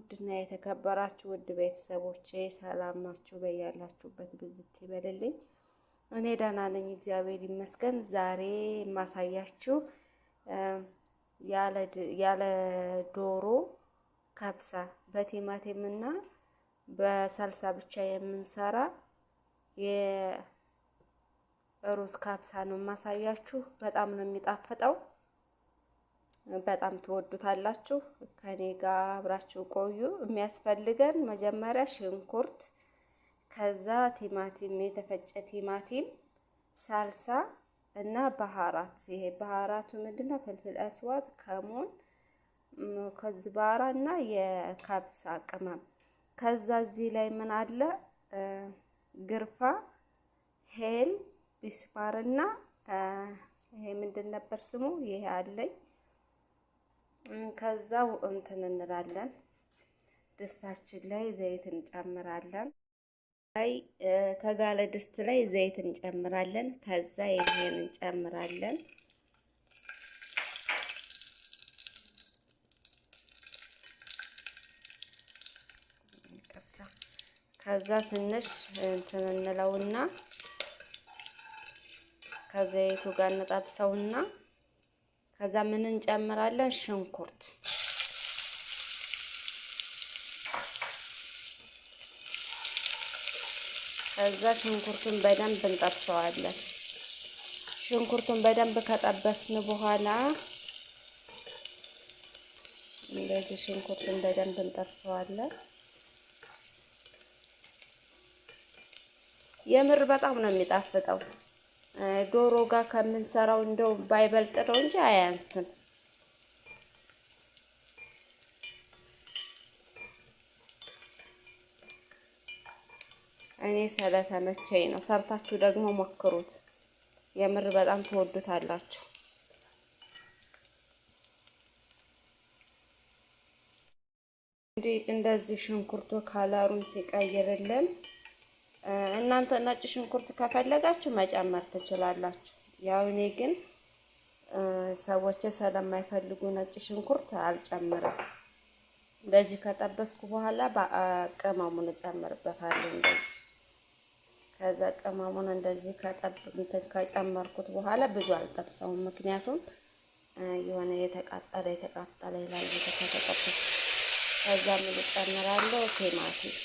ውድና የተከበራችሁ ውድ ቤተሰቦቼ ሰላም ናችሁ? በያላችሁበት ብዝት ይበልልኝ። እኔ ደህና ነኝ፣ እግዚአብሔር ይመስገን። ዛሬ የማሳያችሁ ያለ ዶሮ ካብሳ በቲማቲም እና በሰልሳ ብቻ የምንሰራ የሩዝ ካብሳ ነው የማሳያችሁ። በጣም ነው የሚጣፍጠው። በጣም ትወዱታላችሁ። ከኔ ጋር አብራችሁ ቆዩ። የሚያስፈልገን መጀመሪያ ሽንኩርት፣ ከዛ ቲማቲም፣ የተፈጨ ቲማቲም፣ ሳልሳ እና ባህራት። ይሄ ባህራቱ ምንድነው? ፍልፍል አስዋት፣ ከሞን፣ ከዝባራ እና የካብሳ ቅመም። ከዛ እዚህ ላይ ምን አለ? ግርፋ፣ ሄል፣ ቢስማርና ይሄ ምንድን ነበር ስሙ? ይሄ አለኝ። ከዛው እንትን እንላለን። ድስታችን ላይ ዘይት እንጨምራለን። ከጋለ ድስት ላይ ዘይት እንጨምራለን። ከዛ ይሄን እንጨምራለን። ከዛ ትንሽ እንትን እንለውና ከዘይቱ ጋር እንጠብሰውና ከዛ ምን እንጨምራለን? ሽንኩርት። ከዛ ሽንኩርቱን በደንብ እንጠብሰዋለን። ሽንኩርቱን በደንብ ከጠበስን በኋላ እንደዚህ ሽንኩርቱን በደንብ እንጠብሰዋለን። የምር በጣም ነው የሚጣፍጠው። ዶሮ ጋር ከምንሰራው እንደው ባይበልጥ ነው እንጂ አያንስም። እኔ ስለተመቸኝ ነው። ሰርታችሁ ደግሞ ሞክሩት። የምር በጣም ትወዱታላችሁ። እንደዚህ ሽንኩርቱ ካለሩን ሲቀይርልን እናንተ ነጭ ሽንኩርት ከፈለጋችሁ መጨመር ትችላላችሁ። ያው እኔ ግን ሰዎች ስለማይፈልጉ ነጭ ሽንኩርት አልጨምርም። እንደዚህ ከጠበስኩ በኋላ ቅመሙን እጨምርበታለሁ እንደዚህ። ከዛ ቅመሙን እንደዚህ ከጨመርኩት በኋላ ብዙ አልጠብሰውም፣ ምክንያቱም የሆነ የተቃጠለ ይላል ከተጠበሰ። ከዛ ምን እጨምራለሁ? ቲማቲም።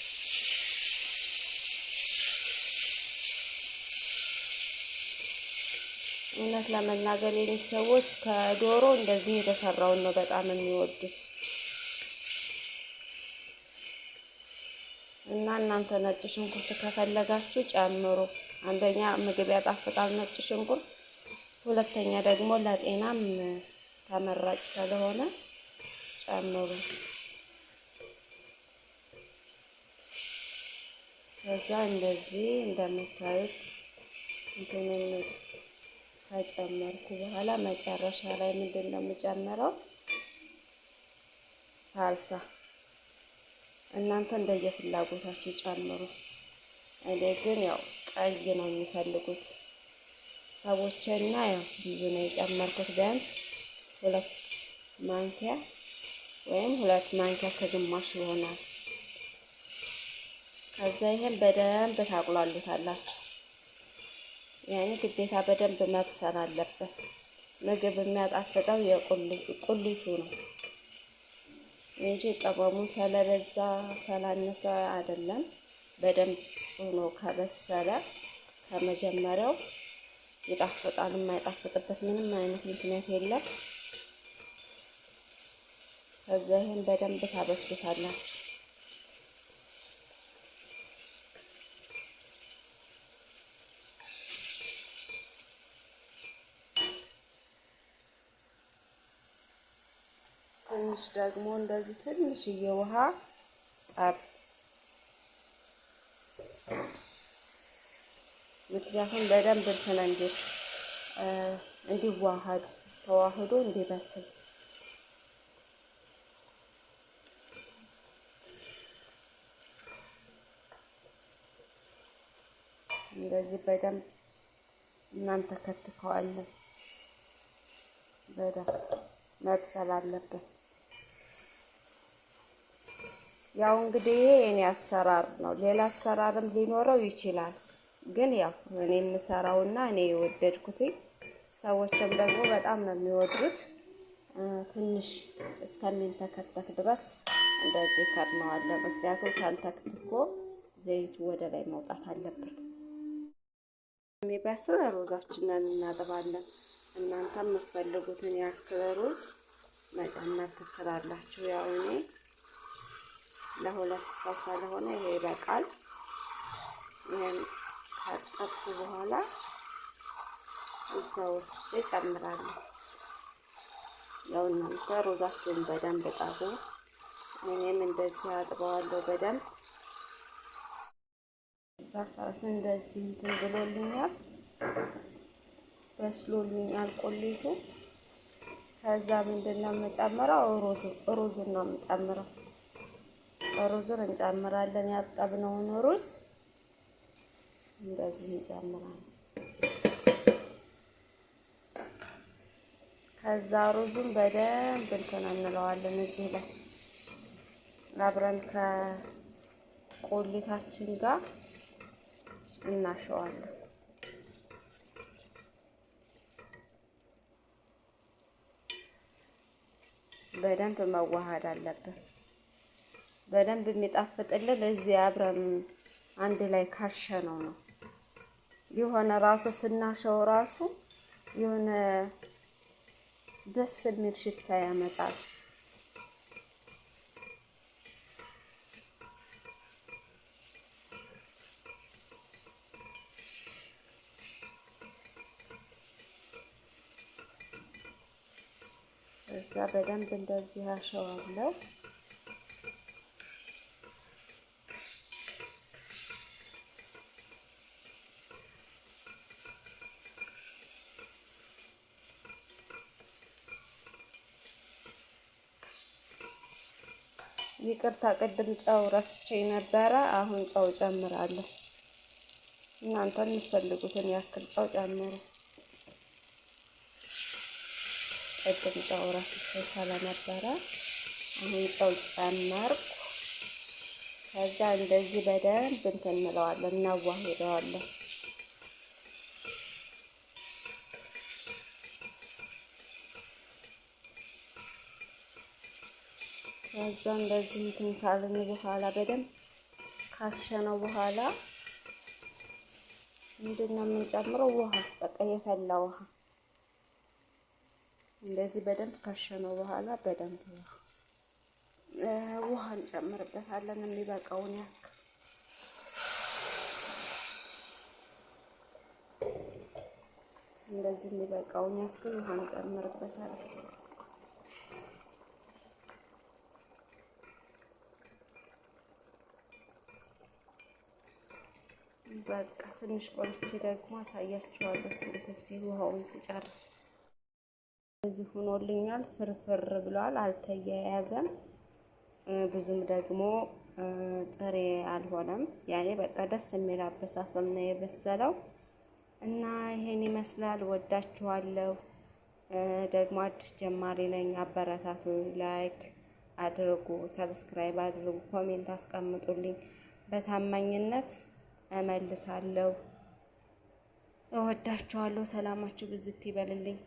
እውነት ለመናገር የኔ ሰዎች ከዶሮ እንደዚህ የተሰራውን ነው በጣም የሚወዱት። እና እናንተ ነጭ ሽንኩርት ከፈለጋችሁ ጨምሩ። አንደኛ ምግብ ያጣፍጣል ነጭ ሽንኩርት፣ ሁለተኛ ደግሞ ለጤናም ተመራጭ ስለሆነ ጨምሩ። ከዛ እንደዚህ እንደምታዩት እንትንን ከጨመርኩ በኋላ መጨረሻ ላይ ምንድን ነው የምጨምረው? ሳልሳ። እናንተ እንደየፍላጎታችሁ ጨምሩ። እኔ ግን ያው ቀይ ነው የሚፈልጉት ሰዎችና ያው ብዙ ነው የጨመርኩት። ቢያንስ 2 ማንኪያ ወይም 2 ማንኪያ ከግማሽ ይሆናል። ከዛ ይሄን በደንብ ታቁላሉታላችሁ። ያኔ ግዴታ በደንብ መብሰል አለበት። ምግብ የሚያጣፍጠው የቁሊቱ ነው እንጂ ቅመሙ ስለበዛ ስላነሰ አይደለም። በደንብ ሆኖ ከበሰለ ከመጀመሪያው ይጣፍጣል። የማይጣፍጥበት ምንም አይነት ምክንያት የለም። ከዛ ይሄን በደንብ ታበስሉታላችሁ። ትንሽ ደግሞ እንደዚህ ትንሽዬ ውሃ ጣብ፣ ምክንያቱም በደንብ እንትን እንዲዋሃድ ተዋህዶ እንዲበስል። እንደዚህ በደንብ እናንተ ከትከዋለን። በደንብ መብሰል አለበት። ያው እንግዲህ ይሄ የኔ አሰራር ነው። ሌላ አሰራርም ሊኖረው ይችላል። ግን ያው እኔ የምሰራውና እኔ የወደድኩትኝ ሰዎችም ደግሞ በጣም ነው የሚወዱት። ትንሽ እስከሚንተከተክ ድረስ እንደዚህ ከድነዋለሁ። ምክንያቱም ካልተክትኮ ዘይቱ ወደ ላይ መውጣት አለበት። የሚበስል ሩዛችንን እናጥባለን። እናንተም የምትፈልጉትን ያክል ሩዝ መጨመር ትችላላችሁ። ያው እኔ ለሁለት ሰው ስለሆነ ይሄ ይበቃል። ይሄን ካጠብኩ በኋላ እዛ ውስጥ እጨምራለሁ። ያው እናንተ ሩዛችሁን በደንብ ጣቡ። እኔም እንደዚህ አጥበዋለሁ በደንብ። እዛ ካስ እንደዚህ እንትን ብሎልኛል፣ በስሎልኛል ቁሊቱ። ከዛ ምንድነው የምጨምረው? ሩዙን ነው የምጨምረው። ሩዙን እንጨምራለን። ያጠብነውን ሩዝ እንደዚህ እንጨምራለን። ከዛ ሩዙን በደንብ እንትን እንለዋለን። እዚህ ላይ አብረን ከቁሊታችን ጋር እናሸዋለን። በደንብ መዋሃድ አለበት። በደንብ የሚጣፍጥልን እዚህ አብረን አንድ ላይ ካሸነው ነው። የሆነ ራሱ ስናሸው ራሱ የሆነ ደስ የሚል ሽታ ያመጣል። እዛ በደንብ እንደዚህ አሸዋለሁ። ይቅርታ ቅድም ጨው ረስቼ ነበረ። አሁን ጨው ጨምራለሁ። እናንተ የምትፈልጉትን ያክል ጨው ጨምሩ። ቅድም ጨው ረስቼ ስለነበረ አሁን ጨው ጨመርኩ። ከዛ እንደዚህ በደንብ እንትን እንለዋለን፣ እናዋህደዋለን። ከዛ እንደዚህ እንትን ካልን በኋላ በደንብ ካሸነው በኋላ ምንድነው የምንጨምረው? ውሃ፣ በቃ የፈላ ውሃ። እንደዚህ በደንብ ካሸነው በኋላ በደንብ ውሃ እንጨምርበታለን የሚበቃውን ያክል። እንደዚህ የሚበቃውን ያክል ውሃ እንጨምርበታለን። በቃ ትንሽ ቆይቼ ደግሞ አሳያችኋለሁ። ስለዚህ ውሃውን ሲጨርስ እዚህ ሆኖልኛል። ፍርፍር ብሏል፣ አልተያያዘም። ብዙም ደግሞ ጥሬ አልሆነም። ያኔ በቃ ደስ የሚል አበሳሰል ነው የበሰለው እና ይሄን ይመስላል። ወዳችኋለሁ። ደግሞ አዲስ ጀማሪ ነኝ፣ አበረታቱ። ላይክ አድርጉ፣ ሰብስክራይብ አድርጉ፣ ኮሜንት አስቀምጡልኝ። በታማኝነት እመልሳለሁ። እወዳችኋለሁ። ሰላማችሁ ብዝት ይበልልኝ።